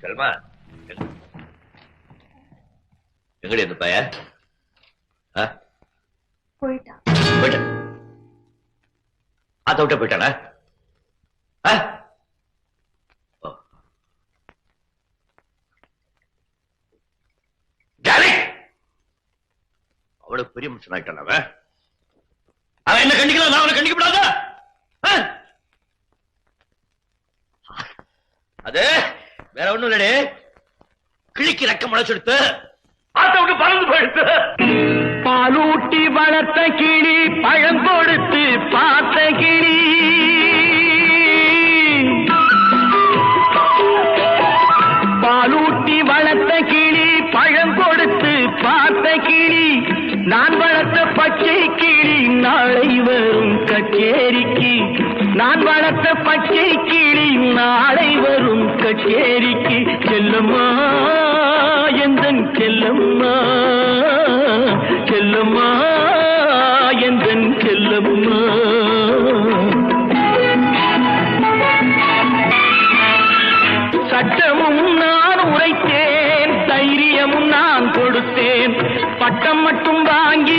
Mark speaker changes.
Speaker 1: செல்மா எங்கடி அந்த பைய
Speaker 2: போயிட்டான்.
Speaker 1: அத விட்ட போயிட்டானா? அவளுக்கு பெரிய மனுஷன் ஆயிட்டான் அவன். அவன் என்ன கண்டிக்கலாம், நான் அவனை கண்டிக்கப்படாதா? அது வேற ஒண்ணும் இல்லடே, கிழிக்கு ரெக்க முளைச்செடுத்து ஆத்த விட்டு பறந்து போயிடுத்து.
Speaker 3: பாலூட்டி வளர்த்த கிளி பழம் கொடுத்து பார்த்த கிளி, பாலூட்டி வளர்த்த கிளி பழம் கொடுத்து பார்த்த கிளி, நான் வளர்த்த பச்சை கிளி நாளை வரும் கச்சேரிக்கு, நான் வளர்த்த பச்சை கிளி நாளை வரும் கச்சேரிக்கு. செல்லம்மா எந்தன் செல்லம்மா, செல்லம்மா எந்தன் செல்லம்மா. சட்டமும் நான் உரைத்தேன், தைரியமும் நான் கொடுத்தேன், பட்டம் மட்டும் வாங்கி